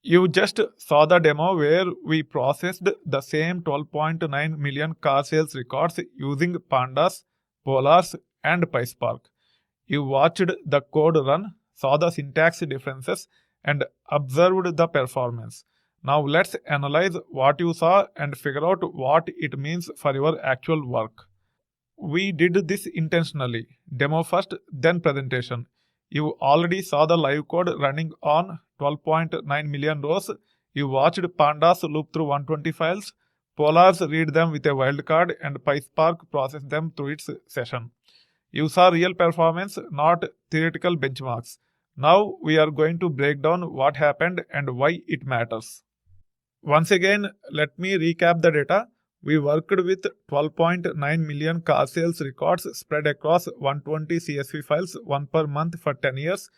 You just saw the demo where we processed the same 12.9 million car sales records using Pandas, Polars, and PySpark. You watched the code run, saw the syntax differences, and observed the performance. Now let's analyze what you saw and figure out what it means for your actual work. We did this intentionally. Demo first, then presentation. You already saw the live code running on 12.9 million rows. You watched Pandas loop through 120 files, Polars read them with a wildcard, and PySpark process them through its session. You saw real performance, not theoretical benchmarks. Now we are going to break down what happened and why it matters. Once again, let me recap the data. We worked with 12.9 million car sales records spread across 120 CSV files, one per month for 10 years.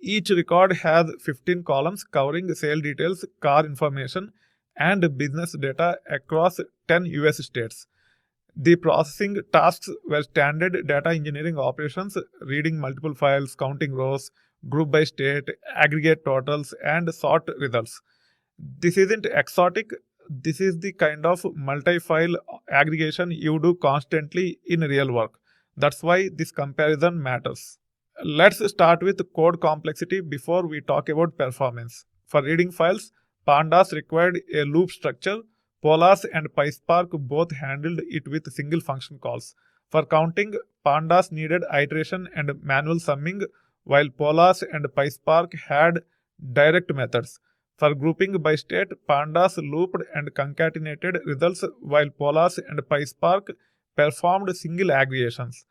Each record has 15 columns covering sale details, car information, and business data across 10 US states. The processing tasks were standard data engineering operations, reading multiple files, counting rows, group by state, aggregate totals, and sort results. This isn't exotic. This is the kind of multi-file aggregation you do constantly in real work. That's why this comparison matters. Let's start with code complexity before we talk about performance. For reading files, Pandas required a loop structure. Polars and PySpark both handled it with single function calls. For counting, Pandas needed iteration and manual summing, while Polars and PySpark had direct methods. For grouping by state, Pandas looped and concatenated results, while Polars and PySpark performed single aggregations.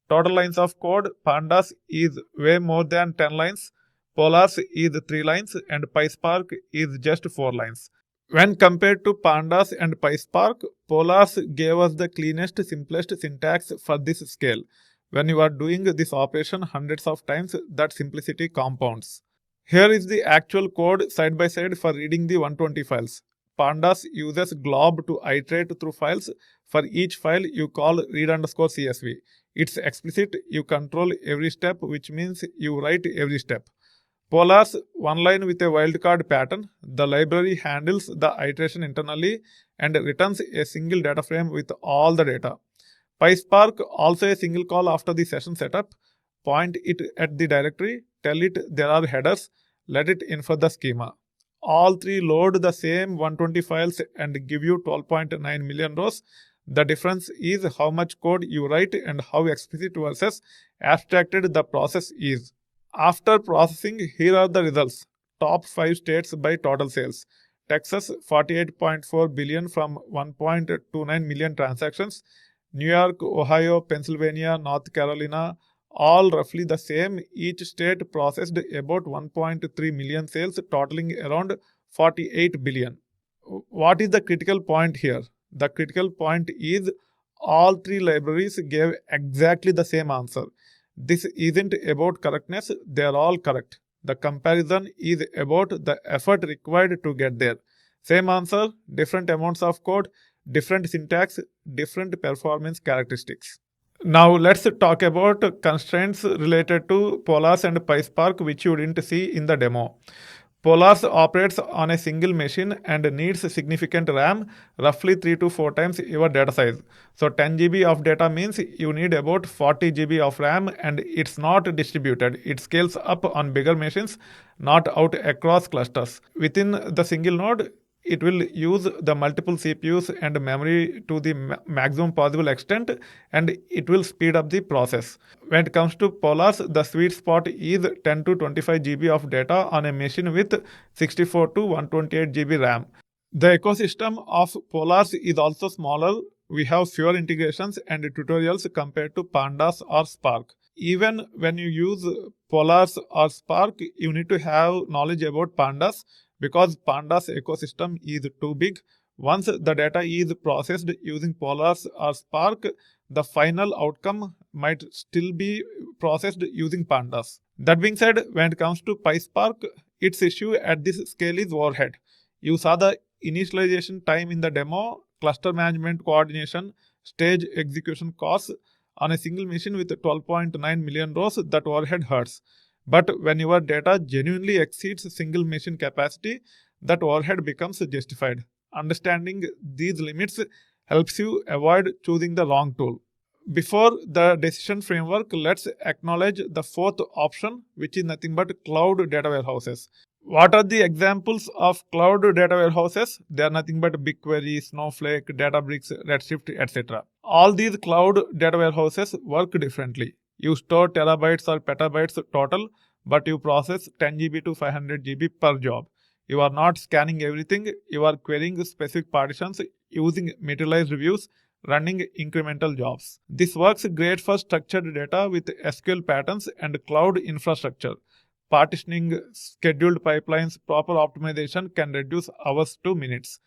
Total lines of code, Pandas is way more than 10 lines, Polars is 3 lines, and PySpark is just 4 lines. When compared to Pandas and PySpark, Polars gave us the cleanest, simplest syntax for this scale. When you are doing this operation hundreds of times, that simplicity compounds. Here is the actual code side by side for reading the 120 files. Pandas uses glob to iterate through files. For each file, you call read_CSV. It's explicit, you control every step, which means you write every step. Polars, one line with a wildcard pattern. The library handles the iteration internally and returns a single data frame with all the data. PySpark, also a single call after the session setup. Point it at the directory, tell it there are headers, let it infer the schema. All three load the same 120 files and give you 12.9 million rows. The difference is how much code you write and how explicit versus abstracted the process is. After processing, here are the results. Top 5 states by total sales. Texas 48.4 billion from 1.29 million transactions. New York, Ohio, Pennsylvania, North Carolina, all roughly the same. Each state processed about 1.3 million sales, totaling around 48 billion. What is the critical point here? The critical point is all three libraries gave exactly the same answer. This isn't about correctness, they are all correct. The comparison is about the effort required to get there. Same answer, different amounts of code, different syntax, different performance characteristics. Now let's talk about constraints related to Polars and PySpark, which you didn't see in the demo. Polars operates on a single machine and needs significant RAM, roughly 3 to 4 times your data size. So 10 GB of data means you need about 40 GB of RAM, and it's not distributed. It scales up on bigger machines, not out across clusters. Within the single node, it will use the multiple CPUs and memory to the maximum possible extent, and it will speed up the process. When it comes to Polars, the sweet spot is 10 to 25 GB of data on a machine with 64 to 128 GB RAM. The ecosystem of Polars is also smaller. We have fewer integrations and tutorials compared to Pandas or Spark. Even when you use Polars or Spark, you need to have knowledge about Pandas, because Pandas ecosystem is too big. Once the data is processed using Polars or Spark, the final outcome might still be processed using Pandas. That being said, when it comes to PySpark, its issue at this scale is overhead. You saw the initialization time in the demo, cluster management coordination, stage execution costs. On a single machine with 12.9 million rows, that overhead hurts. But when your data genuinely exceeds single machine capacity, that overhead becomes justified. Understanding these limits helps you avoid choosing the wrong tool. Before the decision framework, let's acknowledge the fourth option, which is nothing but cloud data warehouses. What are the examples of cloud data warehouses? They are nothing but BigQuery, Snowflake, Databricks, Redshift, etc. All these cloud data warehouses work differently. You store terabytes or petabytes total, but you process 10 GB to 500 GB per job. You are not scanning everything, you are querying specific partitions using materialized views, running incremental jobs. This works great for structured data with SQL patterns and cloud infrastructure. Partitioning, scheduled pipelines, proper optimization can reduce hours to minutes.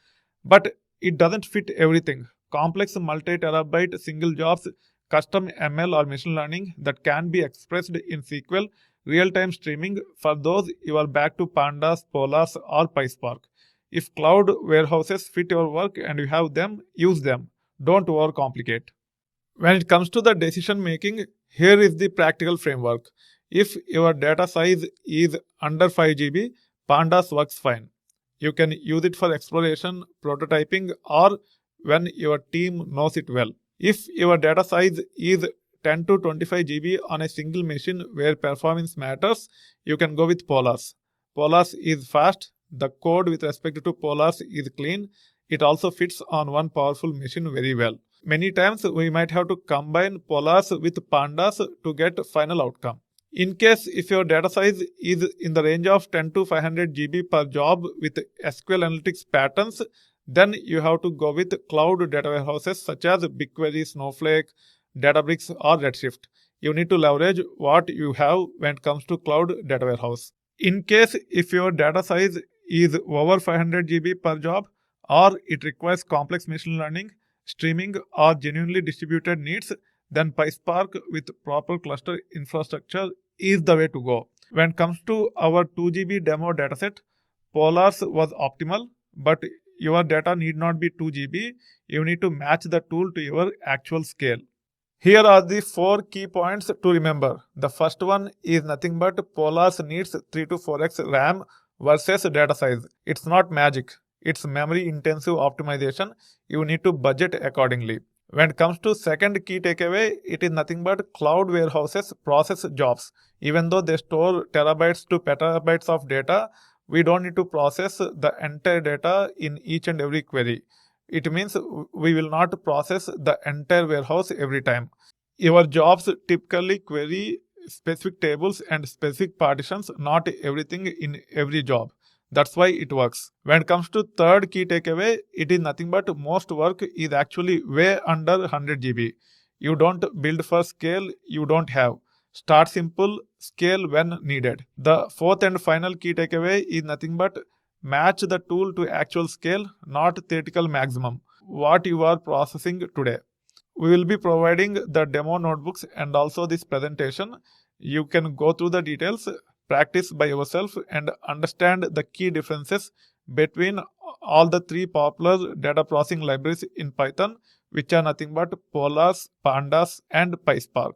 But it doesn't fit everything. Complex multi-terabyte single jobs, custom ML or machine learning that can be expressed in SQL, real-time streaming, for those you are back to Pandas, Polars or PySpark. If cloud warehouses fit your work and you have them, use them. Don't overcomplicate. When it comes to the decision making, here is the practical framework. If your data size is under 5 GB, Pandas works fine. You can use it for exploration, prototyping, or when your team knows it well. If your data size is 10 to 25 GB on a single machine where performance matters, you can go with Polars. Polars is fast. The code with respect to Polars is clean. It also fits on one powerful machine very well. Many times we might have to combine Polars with Pandas to get final outcome. In case if your data size is in the range of 10 to 500 GB per job with SQL Analytics patterns, then you have to go with cloud data warehouses such as BigQuery, Snowflake, Databricks or Redshift. You need to leverage what you have when it comes to cloud data warehouse. In case if your data size is over 500 GB per job or it requires complex machine learning, streaming or genuinely distributed needs, then PySpark with proper cluster infrastructure is the way to go. When it comes to our 2 GB demo dataset, Polars was optimal, but your data need not be 2 GB. You need to match the tool to your actual scale. Here are the 4 key points to remember. The first one is nothing but Polars needs 3 to 4x RAM versus data size. It's not magic. It's memory intensive optimization. You need to budget accordingly. When it comes to second key takeaway, it is nothing but cloud warehouses process jobs. Even though they store terabytes to petabytes of data, we don't need to process the entire data in each and every query. It means we will not process the entire warehouse every time. Your jobs typically query specific tables and specific partitions, not everything in every job. That's why it works. When it comes to third key takeaway, it is nothing but most work is actually way under 100 GB. You don't build for scale you don't have. Start simple, scale when needed. The fourth and final key takeaway is nothing but match the tool to actual scale, not theoretical maximum, what you are processing today. We will be providing the demo notebooks and also this presentation. You can go through the details, practice by yourself and understand the key differences between all the 3 popular data processing libraries in Python, which are nothing but Polars, Pandas and PySpark.